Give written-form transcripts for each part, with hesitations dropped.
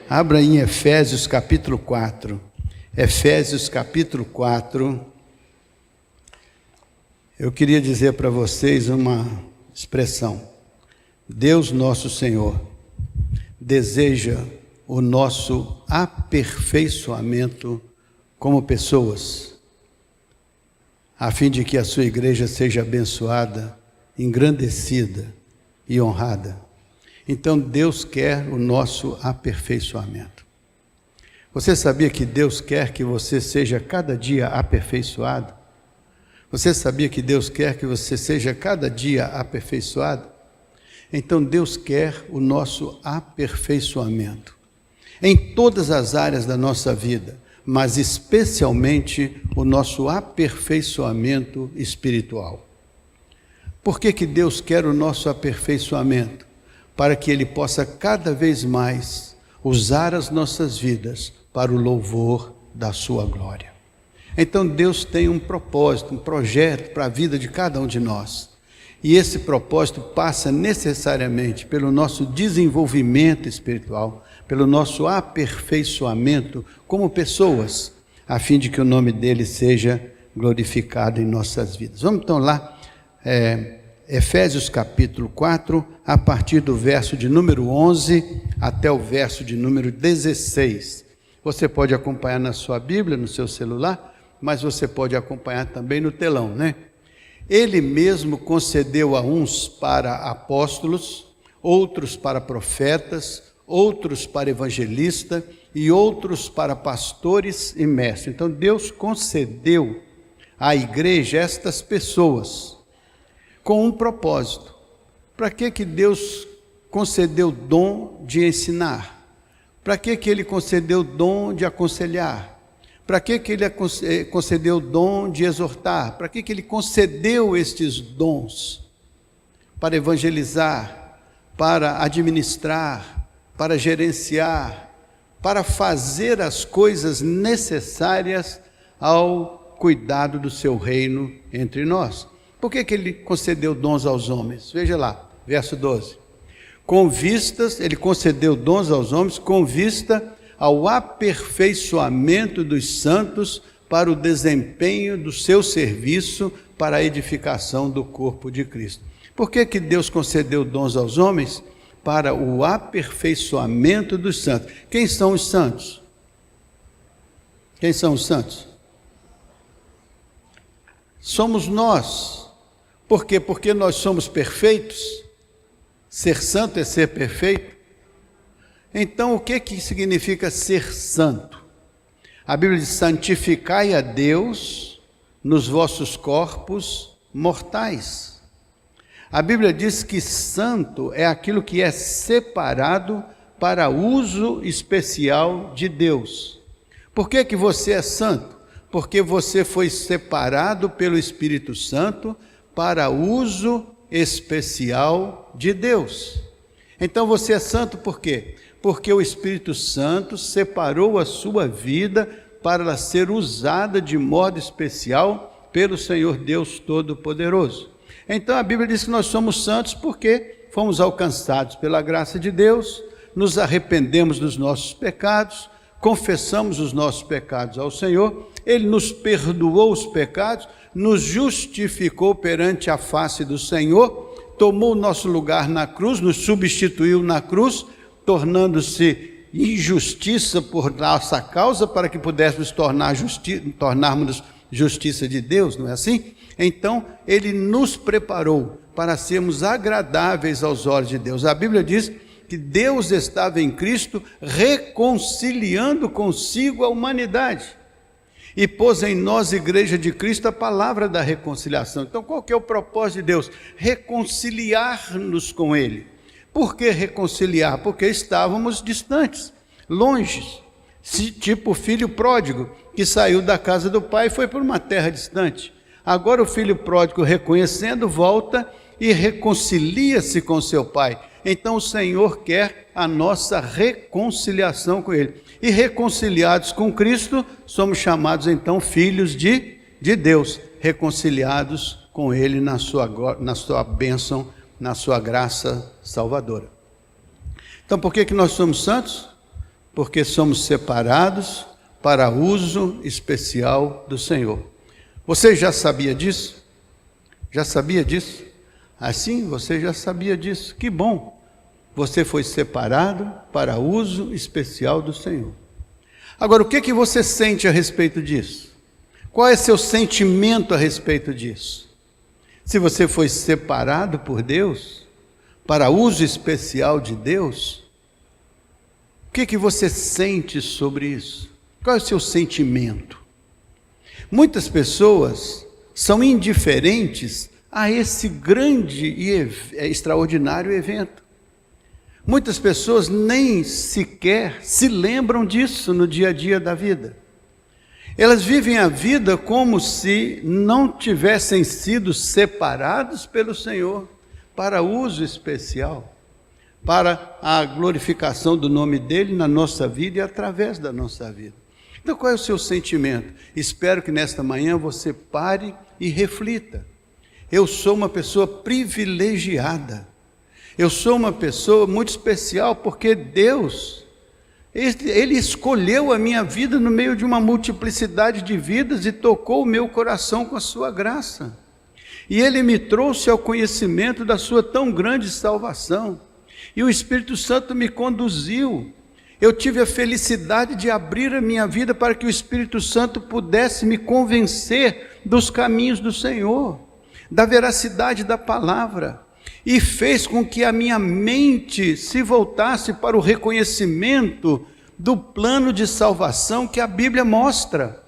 Abra em Efésios capítulo 4. Efésios capítulo 4. Eu queria dizer para vocês uma expressão. Deus nosso Senhor deseja o nosso aperfeiçoamento como pessoas, a fim de que a sua igreja seja abençoada, engrandecida e honrada. Então Deus quer o nosso aperfeiçoamento. Você sabia que Deus quer que você seja cada dia aperfeiçoado? Você sabia que Deus quer que você seja cada dia aperfeiçoado? Então Deus quer o nosso aperfeiçoamento em todas as áreas da nossa vida, mas especialmente o nosso aperfeiçoamento espiritual. Por que Deus quer o nosso aperfeiçoamento? Para que Ele possa cada vez mais usar as nossas vidas para o louvor da sua glória. Então Deus tem um propósito, um projeto para a vida de cada um de nós. E esse propósito passa necessariamente pelo nosso desenvolvimento espiritual, pelo nosso aperfeiçoamento como pessoas, a fim de que o nome dele seja glorificado em nossas vidas. Vamos então lá, Efésios capítulo 4, a partir do verso de número 11 até o verso de número 16. Você pode acompanhar na sua Bíblia, no seu celular, mas você pode acompanhar também no telão, né? Ele mesmo concedeu a uns para apóstolos, outros para profetas, outros para evangelistas e outros para pastores e mestres. Então Deus concedeu à igreja estas pessoas com um propósito. Para que Deus concedeu o dom de ensinar? Para que Ele concedeu o dom de aconselhar? Para que Ele concedeu o dom de exortar? Para que Ele concedeu estes dons? Para evangelizar, para administrar, para gerenciar, para fazer as coisas necessárias ao cuidado do seu reino entre nós. Por que Ele concedeu dons aos homens? Veja lá, verso 12. Ele concedeu dons aos homens com vista ao aperfeiçoamento dos santos para o desempenho do seu serviço para a edificação do corpo de Cristo. Por que Deus concedeu dons aos homens? Para o aperfeiçoamento dos santos. Quem são os santos? Quem são os santos? Somos nós. Por quê? Porque nós somos perfeitos. Ser santo é ser perfeito. Então, o que significa ser santo? A Bíblia diz: santificai a Deus nos vossos corpos mortais. A Bíblia diz que santo é aquilo que é separado para uso especial de Deus. Por que você é santo? Porque você foi separado pelo Espírito Santo para uso especial de Deus. Então você é santo por quê? Porque o Espírito Santo separou a sua vida para ela ser usada de modo especial pelo Senhor Deus Todo-Poderoso. Então a Bíblia diz que nós somos santos porque fomos alcançados pela graça de Deus, nos arrependemos dos nossos pecados, confessamos os nossos pecados ao Senhor, Ele nos perdoou os pecados, nos justificou perante a face do Senhor, tomou o nosso lugar na cruz, nos substituiu na cruz, tornando-se injustiça por nossa causa, para que pudéssemos tornarmos justiça de Deus, não é assim? Então, Ele nos preparou para sermos agradáveis aos olhos de Deus. A Bíblia diz que Deus estava em Cristo reconciliando consigo a humanidade. E pôs em nós, igreja de Cristo, a palavra da reconciliação. Então, qual que é o propósito de Deus? Reconciliar-nos com Ele. Por que reconciliar? Porque estávamos distantes, longe, tipo o filho pródigo, que saiu da casa do pai e foi para uma terra distante. Agora o filho pródigo, reconhecendo, volta e reconcilia-se com seu pai. Então o Senhor quer a nossa reconciliação com Ele. E reconciliados com Cristo, somos chamados então filhos de Deus, reconciliados com Ele na sua bênção, na sua graça salvadora. Então por que nós somos santos? porque somos separados para uso especial do Senhor. Você já sabia disso? Já sabia disso? Assim, você já sabia disso. Que bom! Você foi separado para uso especial do Senhor. Agora, o que você sente a respeito disso? Qual é seu sentimento a respeito disso? Se você foi separado por Deus, para uso especial de Deus, o que você sente sobre isso? Qual é o seu sentimento? Muitas pessoas são indiferentes a esse grande e extraordinário evento. Muitas pessoas nem sequer se lembram disso no dia a dia da vida. Elas vivem a vida como se não tivessem sido separados pelo Senhor para uso especial, para a glorificação do nome dEle na nossa vida e através da nossa vida. Então, qual é o seu sentimento? Espero que nesta manhã você pare e reflita. Eu sou uma pessoa privilegiada. Eu sou uma pessoa muito especial porque Deus, Ele escolheu a minha vida no meio de uma multiplicidade de vidas e tocou o meu coração com a sua graça. E Ele me trouxe ao conhecimento da sua tão grande salvação. E o Espírito Santo me conduziu. Eu tive a felicidade de abrir a minha vida para que o Espírito Santo pudesse me convencer dos caminhos do Senhor, da veracidade da palavra. E fez com que a minha mente se voltasse para o reconhecimento do plano de salvação que a Bíblia mostra.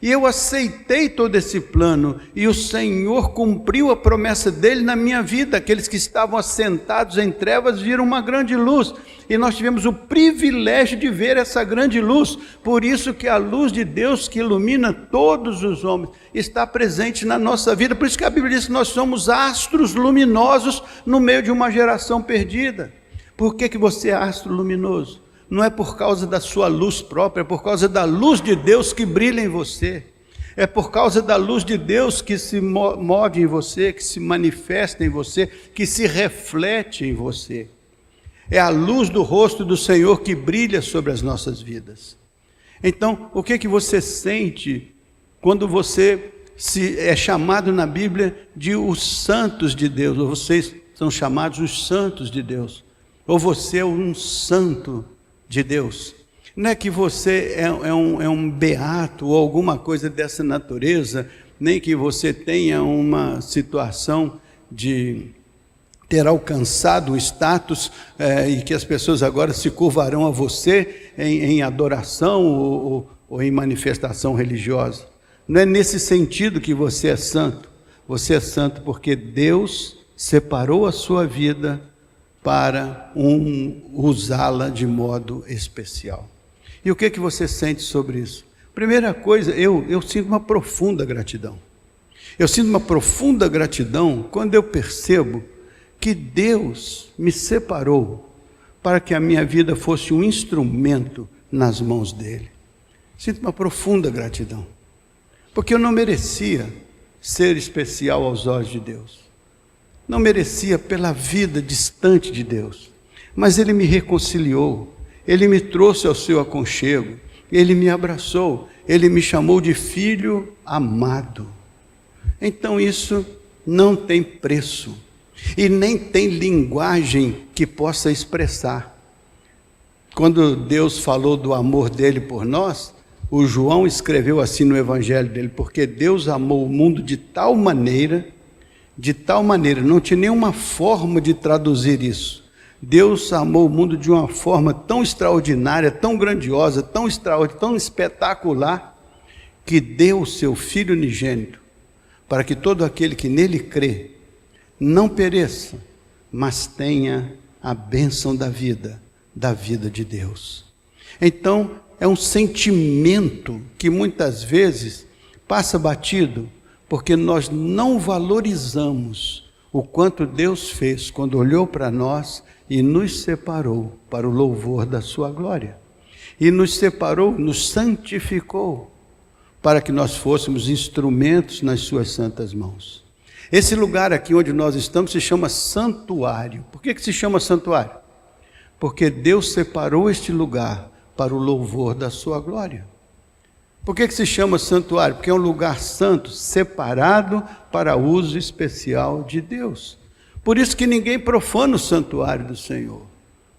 E eu aceitei todo esse plano, e o Senhor cumpriu a promessa dele na minha vida. Aqueles que estavam assentados em trevas viram uma grande luz, e nós tivemos o privilégio de ver essa grande luz. Por isso que a luz de Deus que ilumina todos os homens está presente na nossa vida. Por isso que a Bíblia diz que nós somos astros luminosos no meio de uma geração perdida. Por que você é astro luminoso? Não é por causa da sua luz própria, é por causa da luz de Deus que brilha em você. É por causa da luz de Deus que se move em você, que se manifesta em você, que se reflete em você. É a luz do rosto do Senhor que brilha sobre as nossas vidas. Então, o que você sente quando você é chamado na Bíblia de os santos de Deus, ou vocês são chamados os santos de Deus, ou você é um santo de Deus? Não é que você é um beato ou alguma coisa dessa natureza, nem que você tenha uma situação de ter alcançado o status e que as pessoas agora se curvarão a você em adoração ou em manifestação religiosa. Não é nesse sentido que você é santo. Você é santo porque Deus separou a sua vida para usá-la de modo especial. E o que você sente sobre isso? Primeira coisa, eu sinto uma profunda gratidão. Eu sinto uma profunda gratidão quando eu percebo que Deus me separou para que a minha vida fosse um instrumento nas mãos dEle. Sinto uma profunda gratidão, porque eu não merecia ser especial aos olhos de Deus. Não merecia pela vida distante de Deus, mas Ele me reconciliou, Ele me trouxe ao seu aconchego, Ele me abraçou, Ele me chamou de filho amado. Então isso não tem preço, e nem tem linguagem que possa expressar. Quando Deus falou do amor dele por nós, o João escreveu assim no evangelho dele: porque Deus amou o mundo de tal maneira, não tinha nenhuma forma de traduzir isso. Deus amou o mundo de uma forma tão extraordinária, tão grandiosa, tão espetacular, que deu o seu Filho unigênito, para que todo aquele que nele crê, não pereça, mas tenha a bênção da vida de Deus. Então, é um sentimento que muitas vezes passa batido, porque nós não valorizamos o quanto Deus fez quando olhou para nós e nos separou para o louvor da sua glória. E nos separou, nos santificou, para que nós fôssemos instrumentos nas suas santas mãos. Esse lugar aqui onde nós estamos se chama santuário. Por que se chama santuário? Porque Deus separou este lugar para o louvor da sua glória. Por que se chama santuário? Porque é um lugar santo, separado para uso especial de Deus. Por isso que ninguém profana o santuário do Senhor,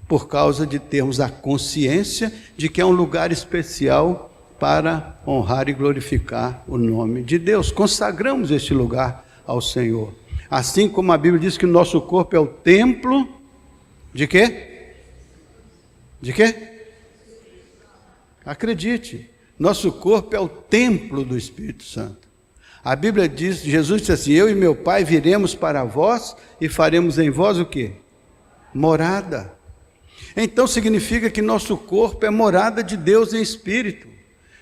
por causa de termos a consciência de que é um lugar especial para honrar e glorificar o nome de Deus. Consagramos este lugar ao Senhor. Assim como a Bíblia diz que o nosso corpo é o templo de quê? De quê? Acredite, nosso corpo é o templo do Espírito Santo. A Bíblia diz, Jesus disse assim: eu e meu Pai viremos para vós e faremos em vós o quê? Morada. Então significa que nosso corpo é morada de Deus em espírito.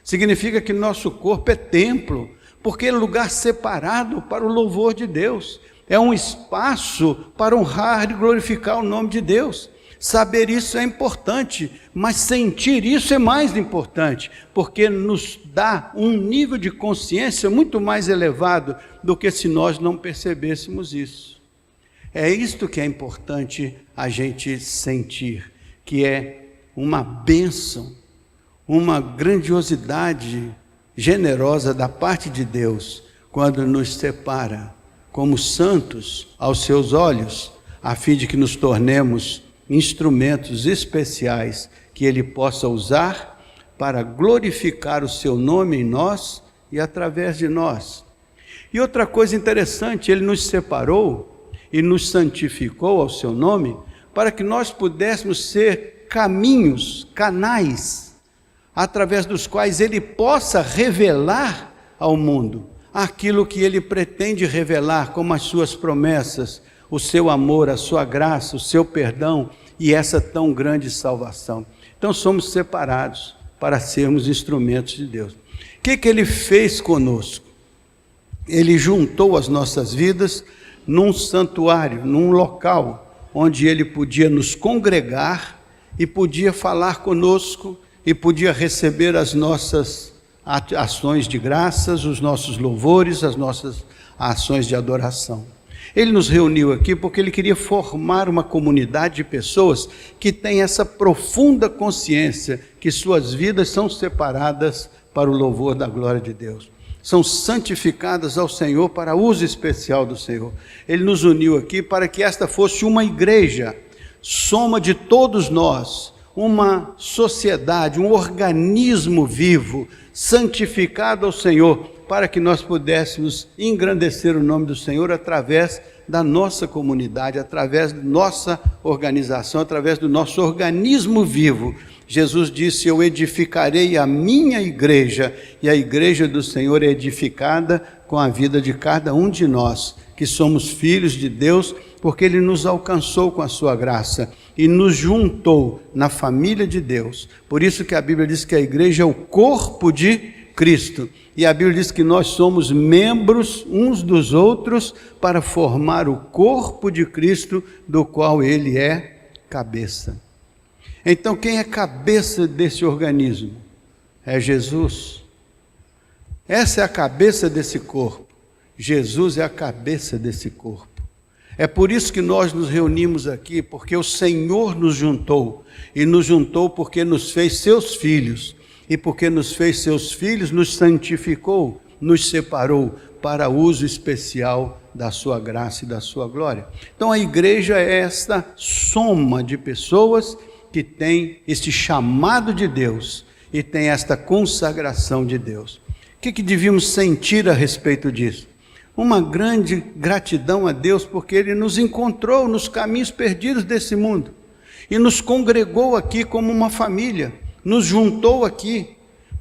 Significa que nosso corpo é templo, porque é lugar separado para o louvor de Deus. É um espaço para honrar e glorificar o nome de Deus. Saber isso é importante, mas sentir isso é mais importante, porque nos dá um nível de consciência muito mais elevado do que se nós não percebêssemos isso. É isto que é importante a gente sentir, que é uma bênção, uma grandiosidade generosa da parte de Deus, quando nos separa como santos aos seus olhos, a fim de que nos tornemos instrumentos especiais que Ele possa usar para glorificar o seu nome em nós e através de nós. E outra coisa interessante, Ele nos separou e nos santificou ao seu nome para que nós pudéssemos ser caminhos, canais, através dos quais Ele possa revelar ao mundo aquilo que Ele pretende revelar, como as suas promessas, o seu amor, a sua graça, o seu perdão e essa tão grande salvação. Então somos separados para sermos instrumentos de Deus. O que Ele fez conosco? Ele juntou as nossas vidas num santuário, num local onde Ele podia nos congregar e podia falar conosco e podia receber as nossas ações de graças, os nossos louvores, as nossas ações de adoração. Ele nos reuniu aqui porque Ele queria formar uma comunidade de pessoas que têm essa profunda consciência que suas vidas são separadas para o louvor da glória de Deus. São santificadas ao Senhor para uso especial do Senhor. Ele nos uniu aqui para que esta fosse uma igreja, soma de todos nós, uma sociedade, um organismo vivo, santificado ao Senhor, para que nós pudéssemos engrandecer o nome do Senhor através da nossa comunidade, através da nossa organização, através do nosso organismo vivo. Jesus disse: eu edificarei a minha igreja, e a igreja do Senhor é edificada com a vida de cada um de nós, que somos filhos de Deus, porque Ele nos alcançou com a sua graça e nos juntou na família de Deus. Por isso que a Bíblia diz que a igreja é o corpo de Cristo. E a Bíblia diz que nós somos membros uns dos outros para formar o corpo de Cristo, do qual Ele é cabeça. Então, quem é cabeça desse organismo? É Jesus. Essa é a cabeça desse corpo. Jesus é a cabeça desse corpo. É por isso que nós nos reunimos aqui, porque o Senhor nos juntou, e nos juntou porque nos fez seus filhos, e porque nos fez seus filhos, nos santificou, nos separou para uso especial da sua graça e da sua glória. Então a igreja é esta soma de pessoas que tem este chamado de Deus e tem esta consagração de Deus. O que devíamos sentir a respeito disso? Uma grande gratidão a Deus, porque Ele nos encontrou nos caminhos perdidos desse mundo e nos congregou aqui como uma família, nos juntou aqui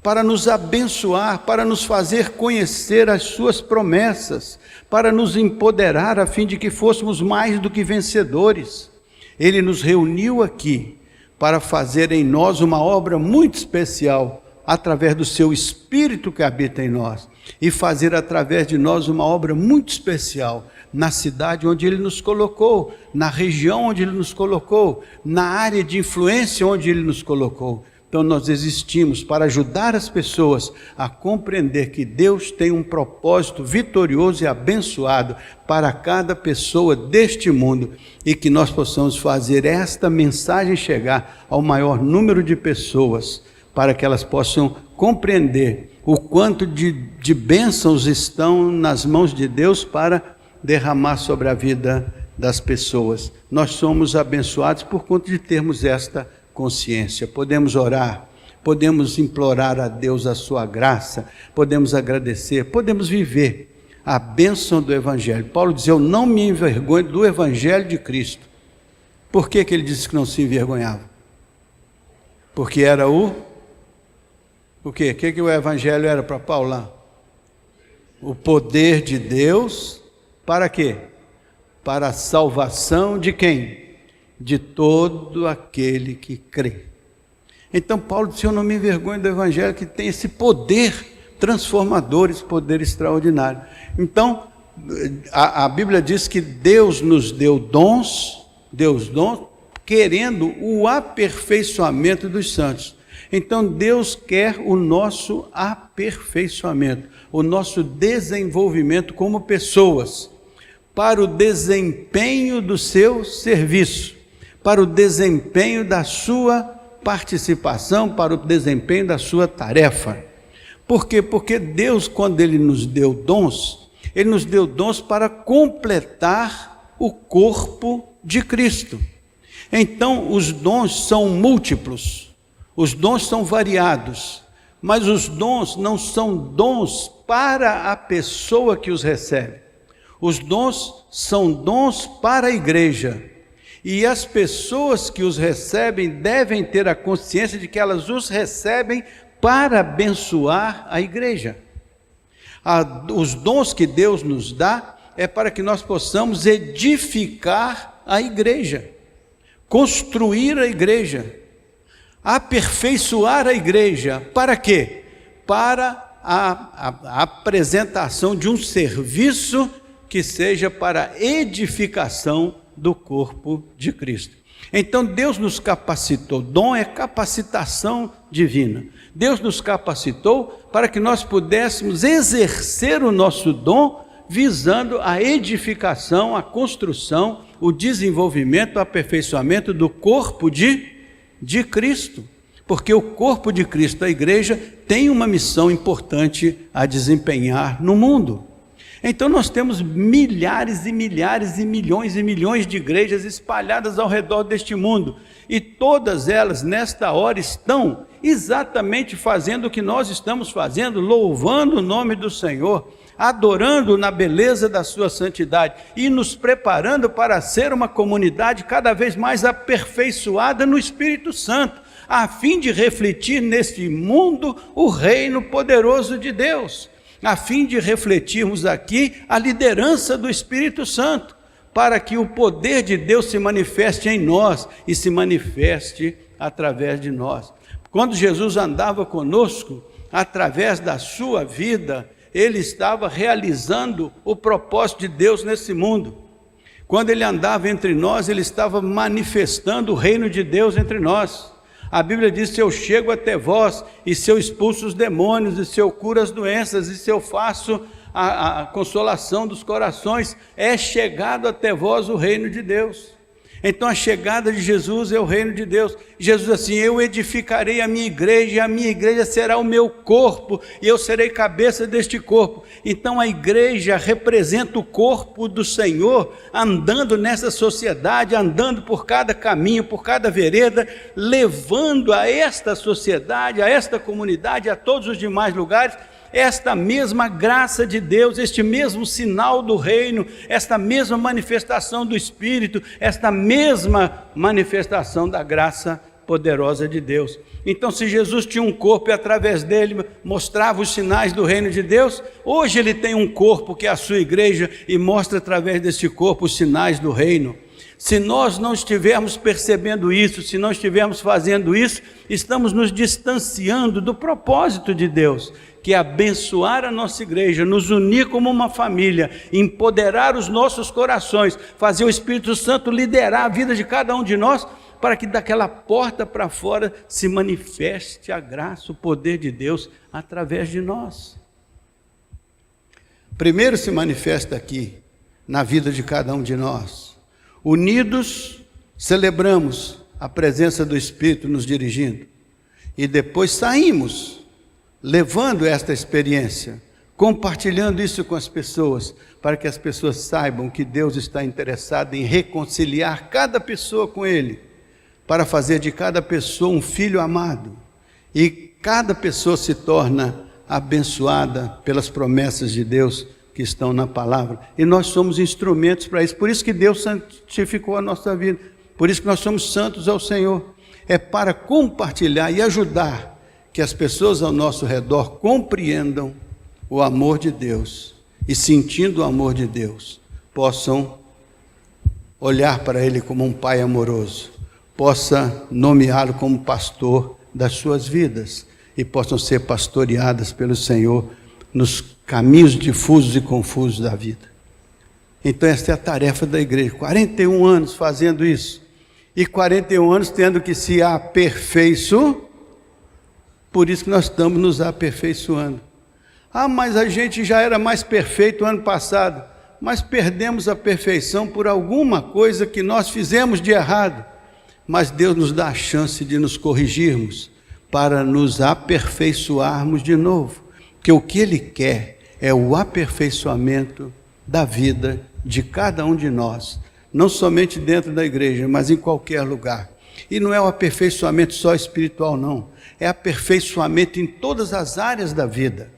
para nos abençoar, para nos fazer conhecer as suas promessas, para nos empoderar a fim de que fôssemos mais do que vencedores. Ele nos reuniu aqui para fazer em nós uma obra muito especial, através do seu Espírito que habita em nós, e fazer através de nós uma obra muito especial na cidade onde Ele nos colocou, na região onde Ele nos colocou, na área de influência onde Ele nos colocou, Então nós existimos para ajudar as pessoas a compreender que Deus tem um propósito vitorioso e abençoado para cada pessoa deste mundo, e que nós possamos fazer esta mensagem chegar ao maior número de pessoas, para que elas possam compreender o quanto de bênçãos estão nas mãos de Deus para derramar sobre a vida das pessoas. Nós somos abençoados por conta de termos esta consciência. Podemos orar, podemos implorar a Deus a sua graça, podemos agradecer, podemos viver a bênção do Evangelho. Paulo diz: eu não me envergonho do Evangelho de Cristo. Por que ele disse que não se envergonhava? Porque era o quê? O que o Evangelho era para Paulo lá? O poder de Deus, para quê? Para a salvação de quem? De todo aquele que crê. Então Paulo disse: eu não me envergonho do Evangelho, que tem esse poder transformador, esse poder extraordinário. Então a Bíblia diz que Deus nos deu dons, querendo o aperfeiçoamento dos santos. Então Deus quer o nosso aperfeiçoamento, o nosso desenvolvimento como pessoas, para o desempenho do seu serviço, para o desempenho da sua participação, para o desempenho da sua tarefa. Por quê? Porque Deus, quando Ele nos deu dons, Ele nos deu dons para completar o corpo de Cristo. Então os dons são múltiplos, os dons são variados, mas os dons não são dons para a pessoa que os recebe. Os dons são dons para a igreja, e as pessoas que os recebem devem ter a consciência de que elas os recebem para abençoar a igreja. Os dons que Deus nos dá é para que nós possamos edificar a igreja, construir a igreja, aperfeiçoar a igreja. Para quê? Para a apresentação de um serviço que seja para edificação do corpo de Cristo. Então Deus nos capacitou. Dom é capacitação divina. Deus nos capacitou para que nós pudéssemos exercer o nosso dom, visando a edificação, a construção, o desenvolvimento, o aperfeiçoamento do corpo de Cristo. Porque o corpo de Cristo, a igreja, tem uma missão importante a desempenhar no mundo. Então nós temos milhares e milhares e milhões de igrejas espalhadas ao redor deste mundo, e todas elas nesta hora estão exatamente fazendo o que nós estamos fazendo, louvando o nome do Senhor, adorando na beleza da sua santidade e nos preparando para ser uma comunidade cada vez mais aperfeiçoada no Espírito Santo, a fim de refletir neste mundo o reino poderoso de Deus, a fim de refletirmos aqui a liderança do Espírito Santo, para que o poder de Deus se manifeste em nós e se manifeste através de nós. Quando Jesus andava conosco, através da sua vida, Ele estava realizando o propósito de Deus nesse mundo. Quando Ele andava entre nós, Ele estava manifestando o reino de Deus entre nós. A Bíblia diz: se eu chego até vós, e se eu expulso os demônios, e se eu curo as doenças, e se eu faço a consolação dos corações, é chegado até vós o reino de Deus. Então a chegada de Jesus é o reino de Deus. Jesus assim: eu edificarei a minha igreja, e a minha igreja será o meu corpo, e eu serei cabeça deste corpo. Então a igreja representa o corpo do Senhor, andando nessa sociedade, andando por cada caminho, por cada vereda, levando a esta sociedade, a esta comunidade, a todos os demais lugares, esta mesma graça de Deus, este mesmo sinal do reino, esta mesma manifestação do Espírito, esta mesma manifestação da graça poderosa de Deus. Então, se Jesus tinha um corpo e através dele mostrava os sinais do reino de Deus, hoje Ele tem um corpo que é a sua igreja e mostra através desse corpo os sinais do reino. Se nós não estivermos percebendo isso, se não estivermos fazendo isso, estamos nos distanciando do propósito de Deus, que é abençoar a nossa igreja, nos unir como uma família, empoderar os nossos corações, fazer o Espírito Santo liderar a vida de cada um de nós, para que daquela porta para fora se manifeste a graça, o poder de Deus através de nós. Primeiro se manifesta aqui, na vida de cada um de nós. Unidos, celebramos a presença do Espírito nos dirigindo. E depois saímos, levando esta experiência, compartilhando isso com as pessoas, para que as pessoas saibam que Deus está interessado em reconciliar cada pessoa com Ele, para fazer de cada pessoa um filho amado. E cada pessoa se torna abençoada pelas promessas de Deus que estão na palavra. E nós somos instrumentos para isso. Por isso que Deus santificou a nossa vida. Por isso que nós somos santos ao Senhor. É para compartilhar e ajudar que as pessoas ao nosso redor compreendam o amor de Deus e, sentindo o amor de Deus, possam olhar para Ele como um Pai amoroso, possa nomeá-lo como pastor das suas vidas e possam ser pastoreadas pelo Senhor nos caminhos difusos e confusos da vida. Então esta é a tarefa da igreja, 41 anos fazendo isso, e 41 anos tendo que se aperfeiçoar, por isso que nós estamos nos aperfeiçoando. Mas a gente já era mais perfeito ano passado, mas perdemos a perfeição por alguma coisa que nós fizemos de errado, mas Deus nos dá a chance de nos corrigirmos, para nos aperfeiçoarmos de novo, porque o que Ele quer é o aperfeiçoamento da vida de cada um de nós, não somente dentro da igreja, mas em qualquer lugar. E não é o aperfeiçoamento só espiritual, não, é aperfeiçoamento em todas as áreas da vida.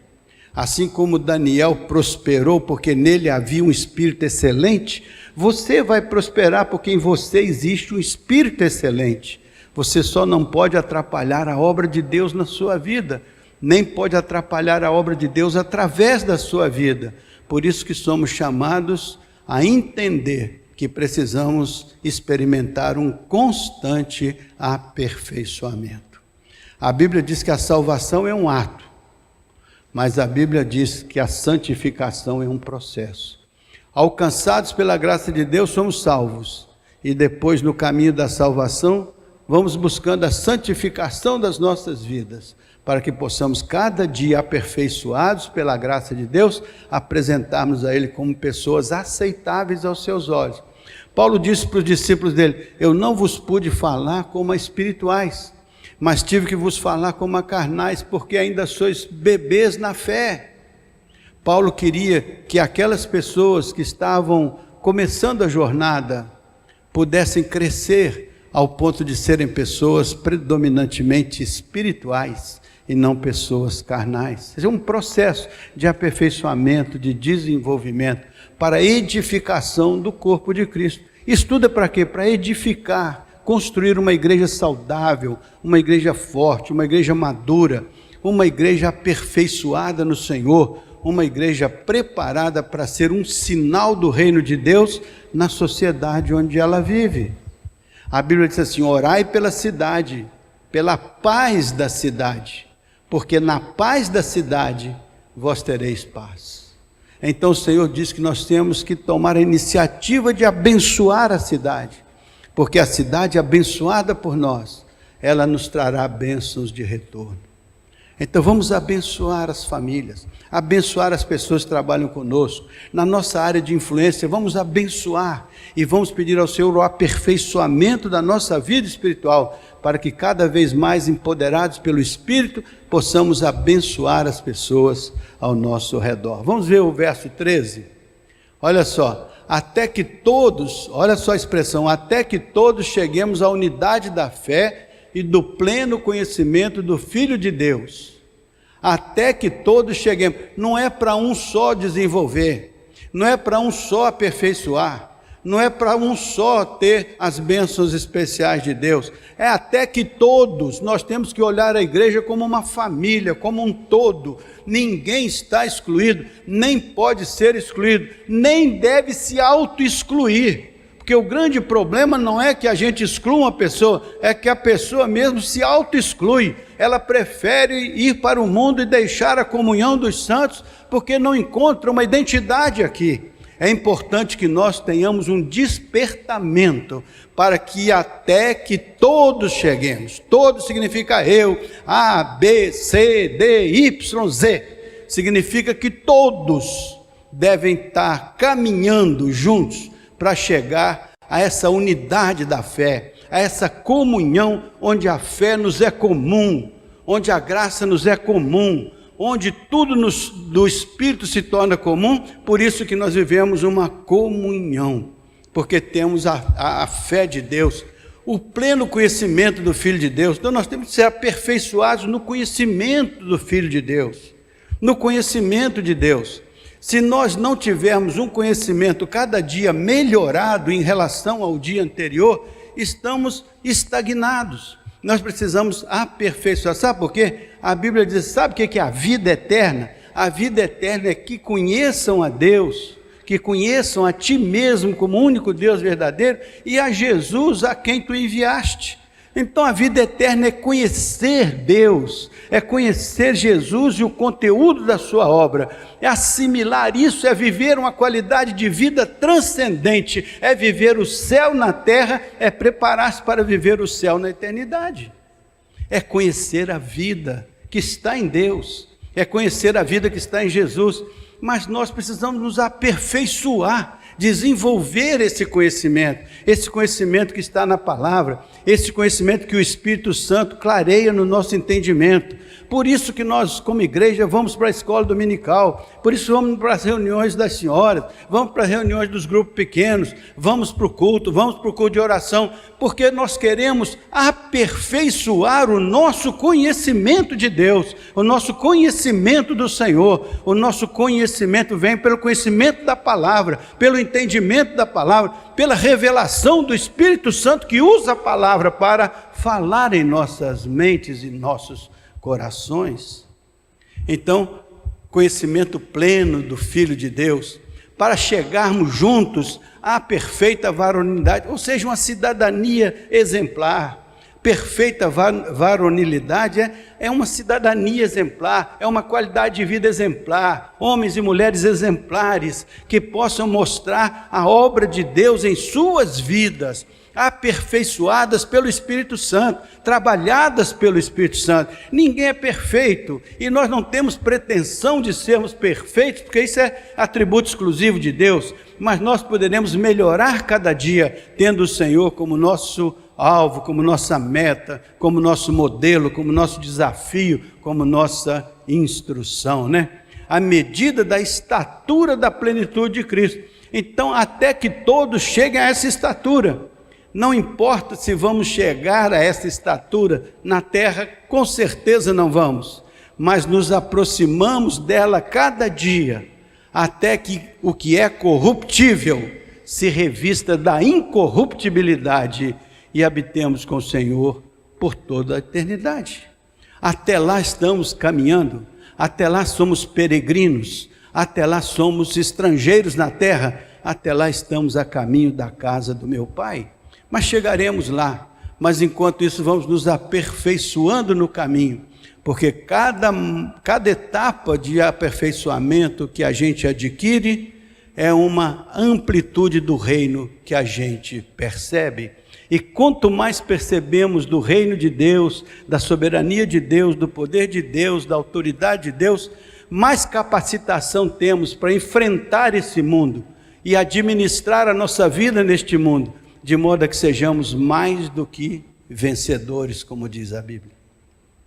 Assim como Daniel prosperou porque nele havia um espírito excelente, você vai prosperar porque em você existe um espírito excelente. Você só não pode atrapalhar a obra de Deus na sua vida, nem pode atrapalhar a obra de Deus através da sua vida. Por isso que somos chamados a entender que precisamos experimentar um constante aperfeiçoamento. A Bíblia diz que a salvação é um ato, mas a Bíblia diz que a santificação é um processo. Alcançados pela graça de Deus, somos salvos, e depois no caminho da salvação, vamos buscando a santificação das nossas vidas, para que possamos cada dia, aperfeiçoados pela graça de Deus, apresentarmos a Ele como pessoas aceitáveis aos seus olhos. Paulo disse para os discípulos dele: eu não vos pude falar como a espirituais, mas tive que vos falar como a carnais, porque ainda sois bebês na fé. Paulo queria que aquelas pessoas que estavam começando a jornada pudessem crescer ao ponto de serem pessoas predominantemente espirituais e não pessoas carnais. É um processo de aperfeiçoamento, de desenvolvimento, para a edificação do corpo de Cristo. Isso tudo é para quê? Para edificar, construir uma igreja saudável, uma igreja forte, uma igreja madura, uma igreja aperfeiçoada no Senhor, uma igreja preparada para ser um sinal do reino de Deus na sociedade onde ela vive. A Bíblia diz assim: orai pela cidade, pela paz da cidade, porque na paz da cidade vós tereis paz. Então o Senhor diz que nós temos que tomar a iniciativa de abençoar a cidade, porque a cidade abençoada por nós, ela nos trará bênçãos de retorno. Então vamos abençoar as famílias, abençoar as pessoas que trabalham conosco, na nossa área de influência, vamos abençoar e vamos pedir ao Senhor o aperfeiçoamento da nossa vida espiritual, para que cada vez mais empoderados pelo Espírito, possamos abençoar as pessoas ao nosso redor. Vamos ver o verso 13, olha só: até que todos, olha só a expressão, até que todos cheguemos à unidade da fé e do pleno conhecimento do Filho de Deus. Até que todos cheguemos. Não é para um só desenvolver, não é para um só aperfeiçoar, não é para um só ter as bênçãos especiais de Deus, é até que todos. Nós temos que olhar a igreja como uma família, como um todo. Ninguém está excluído, nem pode ser excluído, nem deve se auto-excluir. Porque o grande problema não é que a gente exclua uma pessoa, é que a pessoa mesmo se auto-exclui. Ela prefere ir para o mundo e deixar a comunhão dos santos, porque não encontra uma identidade aqui. É importante que nós tenhamos um despertamento para que até que todos cheguemos. Todos significa eu, A, B, C, D, Y, Z. Significa que todos devem estar caminhando juntos para chegar a essa unidade da fé, a essa comunhão onde a fé nos é comum, onde a graça nos é comum, onde tudo do Espírito se torna comum. Por isso que nós vivemos uma comunhão, porque temos a fé de Deus, o pleno conhecimento do Filho de Deus. Então nós temos que ser aperfeiçoados no conhecimento do Filho de Deus, no conhecimento de Deus. Se nós não tivermos um conhecimento cada dia melhorado em relação ao dia anterior, estamos estagnados. Nós precisamos aperfeiçoar. Sabe por quê? A Bíblia diz, sabe o que é a vida eterna? A vida eterna é que conheçam a Deus, que conheçam a Ti mesmo como único Deus verdadeiro e a Jesus a quem Tu enviaste. Então a vida eterna é conhecer Deus, é conhecer Jesus e o conteúdo da sua obra, é assimilar isso, é viver uma qualidade de vida transcendente, é viver o céu na terra, é preparar-se para viver o céu na eternidade. É conhecer a vida que está em Deus, é conhecer a vida que está em Jesus, mas nós precisamos nos aperfeiçoar, desenvolver esse conhecimento que está na palavra, esse conhecimento que o Espírito Santo clareia no nosso entendimento. Por isso que nós, como igreja, vamos para a escola dominical, por isso vamos para as reuniões das senhoras, vamos para as reuniões dos grupos pequenos, vamos para o culto de oração, porque nós queremos aperfeiçoar o nosso conhecimento de Deus, o nosso conhecimento do Senhor. O nosso conhecimento vem pelo conhecimento da palavra, pelo entendimento da palavra, pela revelação do Espírito Santo que usa a palavra para falar em nossas mentes e nossos corações. Então, conhecimento pleno do Filho de Deus, para chegarmos juntos à perfeita varonilidade, ou seja, uma cidadania exemplar. Perfeita varonilidade é uma cidadania exemplar, é uma qualidade de vida exemplar, homens e mulheres exemplares, que possam mostrar a obra de Deus em suas vidas, aperfeiçoadas pelo Espírito Santo, trabalhadas pelo Espírito Santo. Ninguém é perfeito, e nós não temos pretensão de sermos perfeitos, porque isso é atributo exclusivo de Deus, mas nós poderemos melhorar cada dia, tendo o Senhor como nosso alvo, como nossa meta, como nosso modelo, como nosso desafio, como nossa instrução, né? À medida da estatura da plenitude de Cristo. Então, até que todos cheguem a essa estatura, não importa se vamos chegar a essa estatura na terra, com certeza não vamos, mas nos aproximamos dela cada dia, até que o que é corruptível se revista da incorruptibilidade e habitemos com o Senhor por toda a eternidade. Até lá estamos caminhando, até lá somos peregrinos, até lá somos estrangeiros na terra, até lá estamos a caminho da casa do meu Pai. Mas chegaremos lá, mas enquanto isso vamos nos aperfeiçoando no caminho, porque cada etapa de aperfeiçoamento que a gente adquire é uma amplitude do reino que a gente percebe. E quanto mais percebemos do reino de Deus, da soberania de Deus, do poder de Deus, da autoridade de Deus, mais capacitação temos para enfrentar esse mundo e administrar a nossa vida neste mundo, de modo a que sejamos mais do que vencedores, como diz a Bíblia.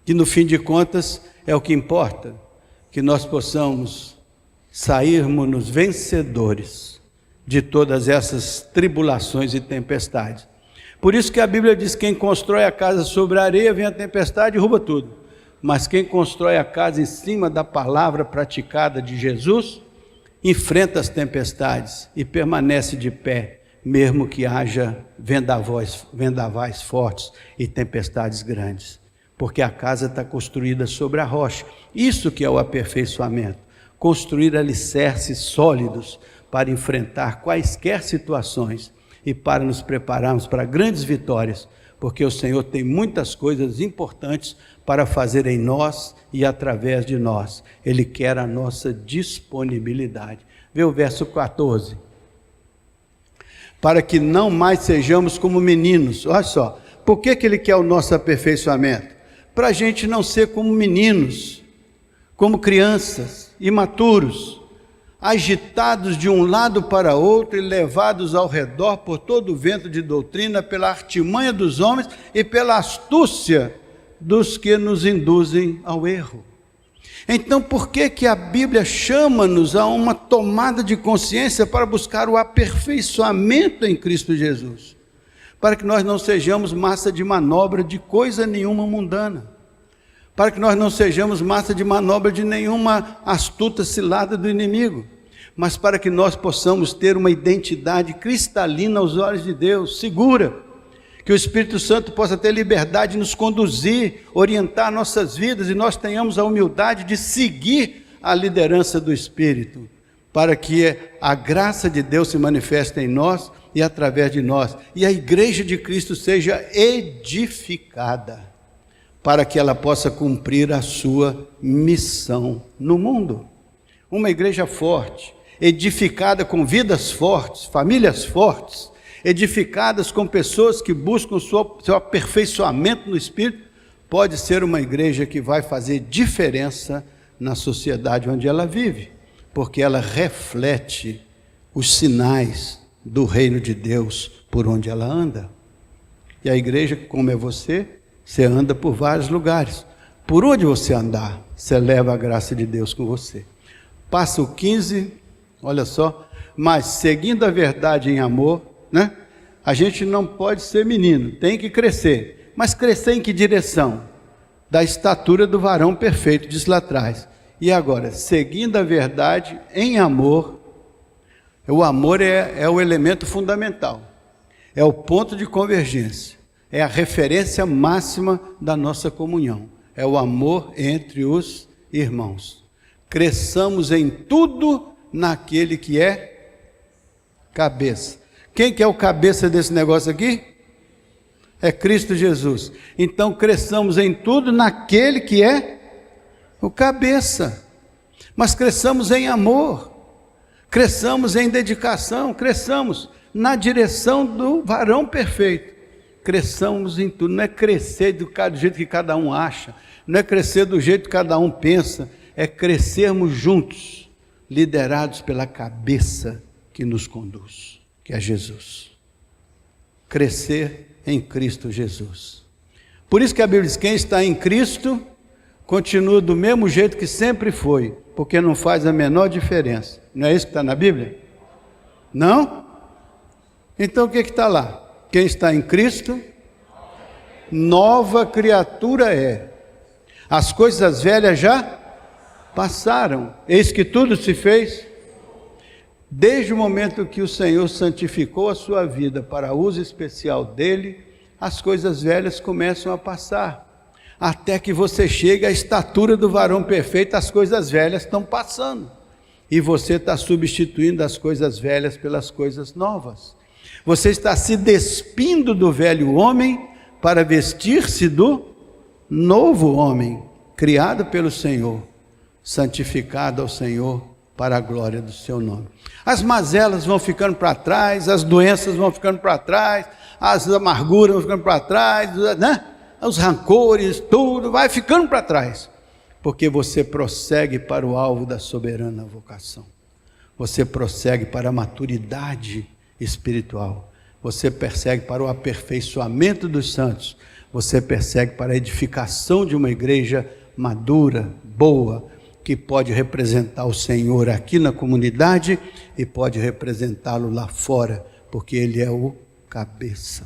Que no fim de contas é o que importa, que nós possamos sairmos vencedores de todas essas tribulações e tempestades. Por isso que a Bíblia diz: quem constrói a casa sobre a areia, vem a tempestade e derruba tudo. Mas quem constrói a casa em cima da palavra praticada de Jesus, enfrenta as tempestades e permanece de pé, mesmo que haja vendavais fortes e tempestades grandes. Porque a casa está construída sobre a rocha. Isso que é o aperfeiçoamento. Construir alicerces sólidos para enfrentar quaisquer situações e para nos prepararmos para grandes vitórias, porque o Senhor tem muitas coisas importantes para fazer em nós e através de nós. Ele quer a nossa disponibilidade. Vê o verso 14. Para que não mais sejamos como meninos. Olha só, por que ele quer o nosso aperfeiçoamento? Para a gente não ser como meninos, como crianças, imaturos, agitados de um lado para outro e levados ao redor por todo o vento de doutrina, pela artimanha dos homens e pela astúcia dos que nos induzem ao erro. Então, por que a Bíblia chama-nos a uma tomada de consciência para buscar o aperfeiçoamento em Cristo Jesus? Para que nós não sejamos massa de manobra de coisa nenhuma mundana. Para que nós não sejamos massa de manobra de nenhuma astuta cilada do inimigo. Mas para que nós possamos ter uma identidade cristalina aos olhos de Deus, segura. Que o Espírito Santo possa ter liberdade de nos conduzir, orientar nossas vidas e nós tenhamos a humildade de seguir a liderança do Espírito, para que a graça de Deus se manifeste em nós e através de nós, e a igreja de Cristo seja edificada, para que ela possa cumprir a sua missão no mundo. Uma igreja forte, edificada com vidas fortes, famílias fortes, edificadas com pessoas que buscam seu aperfeiçoamento no Espírito, pode ser uma igreja que vai fazer diferença na sociedade onde ela vive, porque ela reflete os sinais do reino de Deus por onde ela anda. E a igreja, como é você anda por vários lugares. Por onde você andar, você leva a graça de Deus com você. Passa o 15, olha só, mas seguindo a verdade em amor, né? A gente não pode ser menino, tem que crescer. Mas crescer em que direção? Da estatura do varão perfeito, diz lá atrás. E agora, seguindo a verdade em amor, o amor é o elemento fundamental, é o ponto de convergência, é a referência máxima da nossa comunhão, é o amor entre os irmãos. Cresçamos em tudo naquele que é cabeça. Quem que é o cabeça desse negócio aqui? É Cristo Jesus. Então cresçamos em tudo naquele que é o cabeça. Mas cresçamos em amor, cresçamos em dedicação, cresçamos na direção do varão perfeito. Cresçamos em tudo, não é crescer do jeito que cada um acha, não é crescer do jeito que cada um pensa, é crescermos juntos, liderados pela cabeça que nos conduz, que é Jesus. Crescer em Cristo Jesus. Por isso que a Bíblia diz, quem está em Cristo, continua do mesmo jeito que sempre foi, porque não faz a menor diferença. Não é isso que está na Bíblia? Não? Então o que está lá? Quem está em Cristo, nova criatura é. As coisas velhas já passaram, eis que tudo se fez. Desde o momento que o Senhor santificou a sua vida para uso especial dele, as coisas velhas começam a passar, até que você chegue à estatura do varão perfeito, as coisas velhas estão passando, e você está substituindo as coisas velhas pelas coisas novas. Você está se despindo do velho homem para vestir-se do novo homem, criado pelo Senhor, santificado ao Senhor para a glória do seu nome. As mazelas vão ficando para trás, as doenças vão ficando para trás, as amarguras vão ficando para trás, né? Os rancores, tudo vai ficando para trás, porque você prossegue para o alvo da soberana vocação, você prossegue para a maturidade espiritual, você persegue para o aperfeiçoamento dos santos, você persegue para a edificação de uma igreja madura, boa, que pode representar o Senhor aqui na comunidade e pode representá-lo lá fora, porque Ele é o cabeça,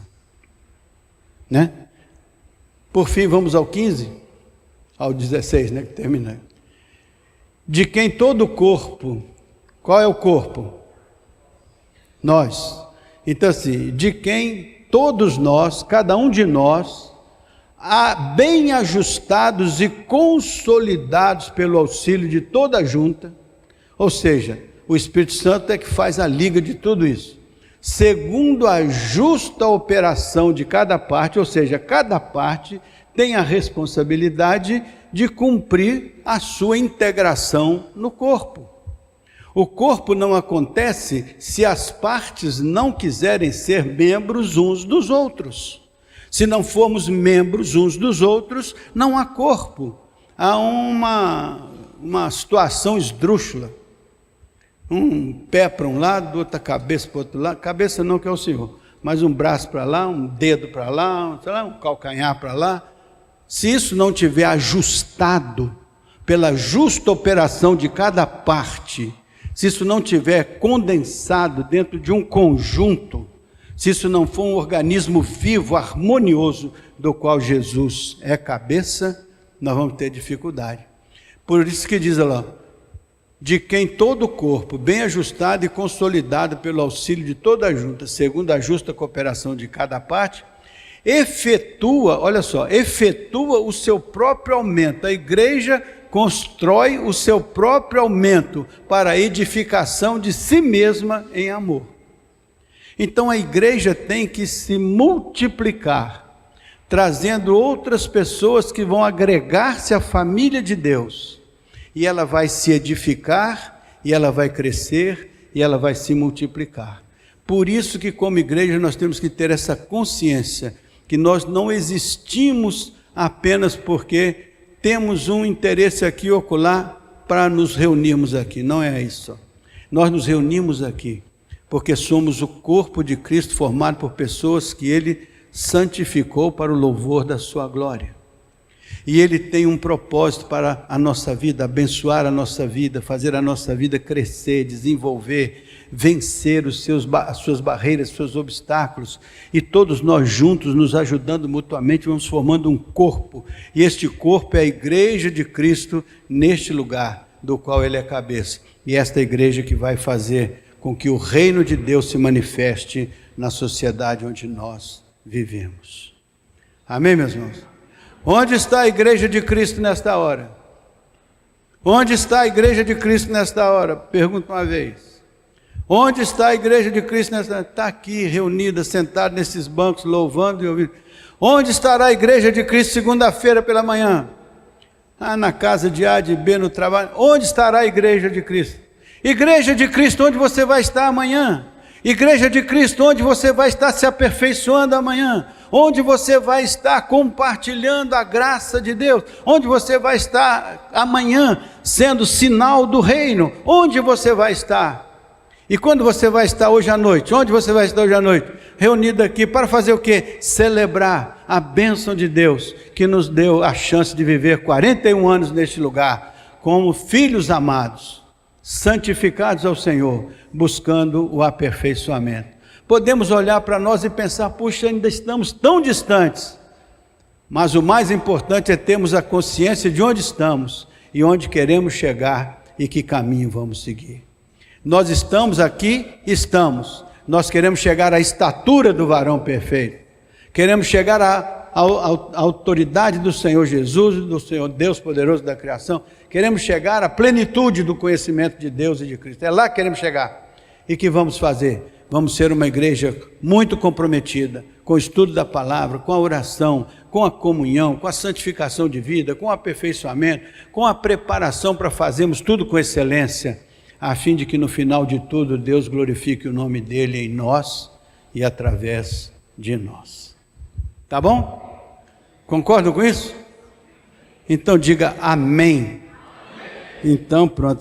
né? Por fim, vamos ao 15, ao 16, né, que termina. De quem todo o corpo, qual é o corpo? Nós. Então assim, de quem todos nós, cada um de nós, bem ajustados e consolidados pelo auxílio de toda a junta, ou seja, o Espírito Santo é que faz a liga de tudo isso, segundo a justa operação de cada parte, ou seja, cada parte tem a responsabilidade de cumprir a sua integração no corpo. O corpo não acontece se as partes não quiserem ser membros uns dos outros. Se não formos membros uns dos outros, não há corpo. Há uma situação esdrúxula. Um pé para um lado, outra cabeça para o outro lado. Cabeça não, que é o Senhor. Mas um braço para lá, um dedo para lá, um calcanhar para lá. Se isso não tiver ajustado pela justa operação de cada parte, se isso não tiver condensado dentro de um conjunto, se isso não for um organismo vivo, harmonioso, do qual Jesus é cabeça, nós vamos ter dificuldade. Por isso que diz lá, de quem todo o corpo, bem ajustado e consolidado pelo auxílio de toda a junta, segundo a justa cooperação de cada parte, efetua o seu próprio aumento. A igreja constrói o seu próprio aumento para a edificação de si mesma em amor. Então a igreja tem que se multiplicar, trazendo outras pessoas que vão agregar-se à família de Deus. E ela vai se edificar, e ela vai crescer, e ela vai se multiplicar. Por isso que como igreja nós temos que ter essa consciência, que nós não existimos apenas porque temos um interesse aqui ocular para nos reunirmos aqui. Não é isso. Nós nos reunimos aqui porque somos o corpo de Cristo formado por pessoas que Ele santificou para o louvor da sua glória. E Ele tem um propósito para a nossa vida, abençoar a nossa vida, fazer a nossa vida crescer, desenvolver, vencer as suas barreiras, os seus obstáculos. E todos nós juntos, nos ajudando mutuamente, vamos formando um corpo. E este corpo é a igreja de Cristo neste lugar, do qual Ele é cabeça. E esta igreja que vai fazer com que o reino de Deus se manifeste na sociedade onde nós vivemos. Amém, meus irmãos? Onde está a igreja de Cristo nesta hora? Onde está a igreja de Cristo nesta hora? Pergunto uma vez. Onde está a igreja de Cristo nesta hora? Está aqui, reunida, sentada nesses bancos, louvando e ouvindo. Onde estará a igreja de Cristo segunda-feira pela manhã? Na casa de A, de B, no trabalho. Onde estará a igreja de Cristo? Igreja de Cristo, onde você vai estar amanhã? Igreja de Cristo, onde você vai estar se aperfeiçoando amanhã? Onde você vai estar compartilhando a graça de Deus? Onde você vai estar amanhã sendo sinal do reino? Onde você vai estar? E quando você vai estar hoje à noite? Onde você vai estar hoje à noite? Reunido aqui para fazer o quê? Celebrar a bênção de Deus que nos deu a chance de viver 41 anos neste lugar, como filhos amados, santificados ao Senhor, buscando o aperfeiçoamento. Podemos olhar para nós e pensar, puxa, ainda estamos tão distantes, mas o mais importante é termos a consciência de onde estamos e onde queremos chegar e que caminho vamos seguir. Nós estamos aqui, nós queremos chegar à estatura do varão perfeito, queremos chegar à autoridade do Senhor Jesus, do Senhor Deus poderoso da criação, queremos chegar à plenitude do conhecimento de Deus e de Cristo. É lá que queremos chegar. E que vamos fazer? Vamos ser uma igreja muito comprometida com o estudo da palavra, com a oração, com a comunhão, com a santificação de vida, com o aperfeiçoamento, com a preparação para fazermos tudo com excelência, a fim de que no final de tudo Deus glorifique o nome dEle em nós e através de nós. Tá bom? Concordam com isso? Então diga amém. Então pronto.